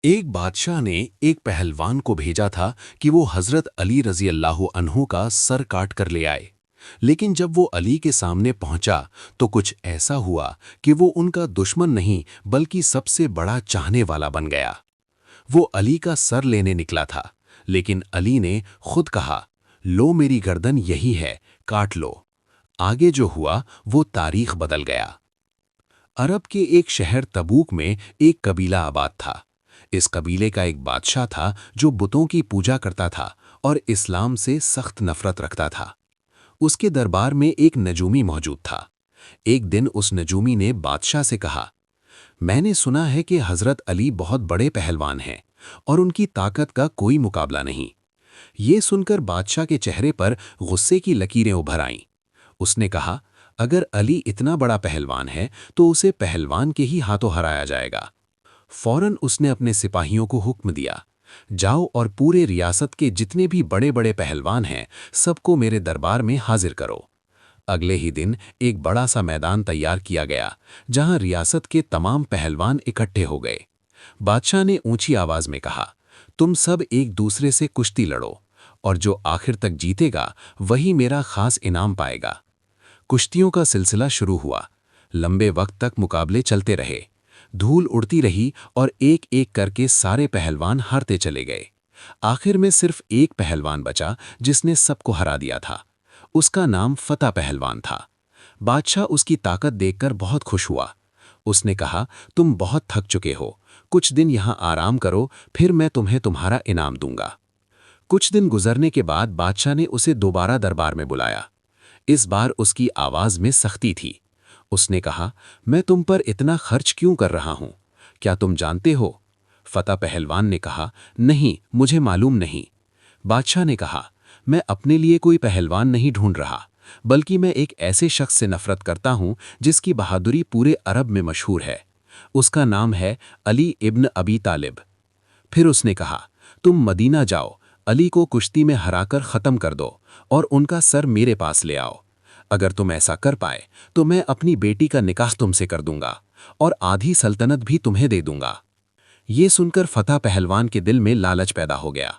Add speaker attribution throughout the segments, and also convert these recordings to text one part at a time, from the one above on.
Speaker 1: एक बादशाह ने एक पहलवान को भेजा था कि वो हजरत अली रजी अल्लाह अन्हु का सर काट कर ले आए। लेकिन जब वो अली के सामने पहुंचा तो कुछ ऐसा हुआ कि वो उनका दुश्मन नहीं बल्कि सबसे बड़ा चाहने वाला बन गया। वो अली का सर लेने निकला था, लेकिन अली ने खुद कहा, लो मेरी गर्दन यही है, काट लो। आगे जो हुआ वो तारीख बदल गया। अरब के एक शहर तबूक में एक कबीला आबाद था। इस कबीले का एक बादशाह था जो बुतों की पूजा करता था और इस्लाम से सख्त नफरत रखता था। उसके दरबार में एक नजूमी मौजूद था। एक दिन उस नजूमी ने बादशाह से कहा, मैंने सुना है कि हजरत अली बहुत बड़े पहलवान हैं और उनकी ताकत का कोई मुकाबला नहीं। ये सुनकर बादशाह के चेहरे पर गुस्से की लकीरें उभर आईं। उसने कहा, अगर अली इतना बड़ा पहलवान है तो उसे पहलवान के ही हाथों हराया जाएगा। फौरन उसने अपने सिपाहियों को हुक्म दिया, जाओ और पूरे रियासत के जितने भी बड़े बड़े पहलवान हैं सबको मेरे दरबार में हाजिर करो। अगले ही दिन एक बड़ा सा मैदान तैयार किया गया जहां रियासत के तमाम पहलवान इकट्ठे हो गए। बादशाह ने ऊंची आवाज में कहा, तुम सब एक दूसरे से कुश्ती लड़ो और जो आखिर तक जीतेगा वही मेरा खास इनाम पाएगा। कुश्तियों का सिलसिला शुरू हुआ। लंबे वक्त तक मुकाबले चलते रहे। धूल उड़ती रही और एक एक करके सारे पहलवान हारते चले गए। आखिर में सिर्फ एक पहलवान बचा जिसने सबको हरा दिया था। उसका नाम फतेह पहलवान था। बादशाह उसकी ताकत देखकर बहुत खुश हुआ। उसने कहा, तुम बहुत थक चुके हो, कुछ दिन यहाँ आराम करो, फिर मैं तुम्हें तुम्हारा इनाम दूंगा। कुछ दिन गुजरने के बाद बादशाह ने उसे दोबारा दरबार में बुलाया। इस बार उसकी आवाज में सख्ती थी। उसने कहा, मैं तुम पर इतना खर्च क्यों कर रहा हूं? क्या तुम जानते हो? फतेह पहलवान ने कहा, नहीं, मुझे मालूम नहीं। बादशाह ने कहा, मैं अपने लिए कोई पहलवान नहीं ढूंढ रहा, बल्कि मैं एक ऐसे शख्स से नफरत करता हूं जिसकी बहादुरी पूरे अरब में मशहूर है। उसका नाम है अली इब्न अबी तालिब। फिर उसने कहा, तुम मदीना जाओ, अली को कुश्ती में हराकर ख़त्म कर दो और उनका सर मेरे पास ले आओ। अगर तुम ऐसा कर पाए तो मैं अपनी बेटी का निकाह तुमसे कर दूंगा और आधी सल्तनत भी तुम्हें दे दूंगा। ये सुनकर फतेह पहलवान के दिल में लालच पैदा हो गया।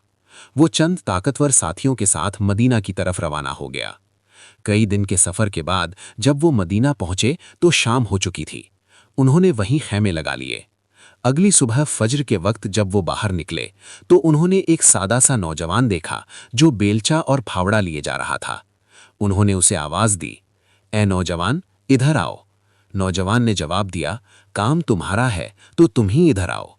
Speaker 1: वो चंद ताकतवर साथियों के साथ मदीना की तरफ रवाना हो गया। कई दिन के सफ़र के बाद जब वो मदीना पहुंचे तो शाम हो चुकी थी। उन्होंने वहीं खैमे लगा लिए। अगली सुबह फज्र के वक्त जब वो बाहर निकले तो उन्होंने एक सादा सा नौजवान देखा जो बेलचा और फावड़ा लिए जा रहा था। उन्होंने उसे आवाज दी, ए नौजवान, इधर आओ। नौजवान ने जवाब दिया, काम तुम्हारा है तो तुम ही इधर आओ।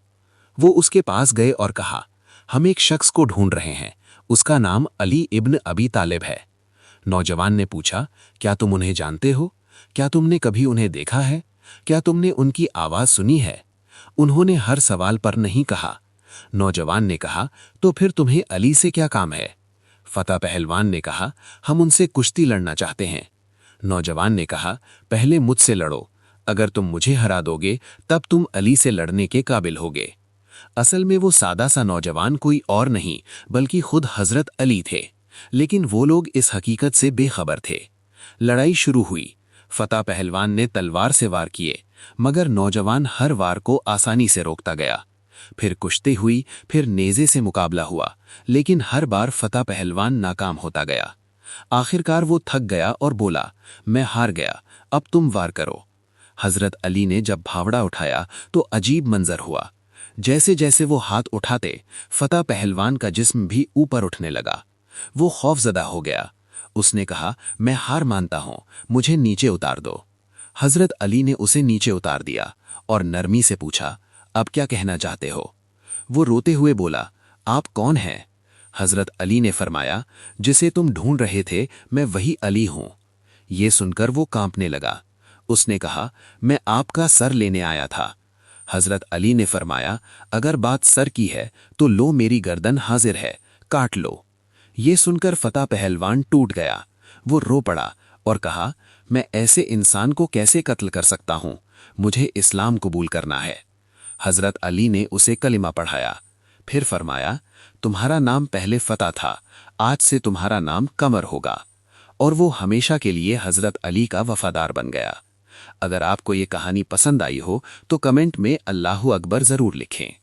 Speaker 1: वो उसके पास गए और कहा, हम एक शख्स को ढूंढ रहे हैं, उसका नाम अली इब्न अबी तालिब है। नौजवान ने पूछा, क्या तुम उन्हें जानते हो? क्या तुमने कभी उन्हें देखा है? क्या तुमने उनकी आवाज सुनी है? उन्होंने हर सवाल पर नहीं कहा। नौजवान ने कहा, तो फिर तुम्हें अली से क्या काम है? फतेह पहलवान ने कहा, हम उनसे कुश्ती लड़ना चाहते हैं। नौजवान ने कहा, पहले मुझसे लड़ो, अगर तुम मुझे हरा दोगे तब तुम अली से लड़ने के काबिल होगे। असल में वो सादा सा नौजवान कोई और नहीं बल्कि खुद हजरत अली थे, लेकिन वो लोग इस हकीकत से बेखबर थे। लड़ाई शुरू हुई। फतेह पहलवान ने तलवार से वार किए, मगर नौजवान हर वार को आसानी से रोकता गया। फिर कुश्ती हुई, फिर नेज़े से मुकाबला हुआ, लेकिन हर बार फतेह पहलवान नाकाम होता गया। आखिरकार वो थक गया और बोला, मैं हार गया, अब तुम वार करो। हजरत अली ने जब फावड़ा उठाया तो अजीब मंजर हुआ। जैसे जैसे वो हाथ उठाते, फतेह पहलवान का जिस्म भी ऊपर उठने लगा। वो खौफजदा हो गया। उसने कहा, मैं हार मानता हूं, मुझे नीचे उतार दो। हजरत अली ने उसे नीचे उतार दिया और नरमी से पूछा, अब क्या कहना चाहते हो? वो रोते हुए बोला, आप कौन हैं? हजरत अली ने फरमाया, जिसे तुम ढूंढ रहे थे मैं वही अली हूं। ये सुनकर वो कांपने लगा। उसने कहा, मैं आपका सर लेने आया था। हजरत अली ने फरमाया, अगर बात सर की है तो लो मेरी गर्दन हाजिर है, काट लो। ये सुनकर फतेह पहलवान टूट गया। वो रो पड़ा और कहा, मैं ऐसे इंसान को कैसे कत्ल कर सकता हूं? मुझे इस्लाम कबूल करना है। हजरत अली ने उसे कलिमा पढ़ाया। फिर फरमाया, तुम्हारा नाम पहले फतेह था, आज से तुम्हारा नाम कमर होगा। और वो हमेशा के लिए हजरत अली का वफादार बन गया। अगर आपको ये कहानी पसंद आई हो तो कमेंट में अल्लाहू अकबर ज़रूर लिखें।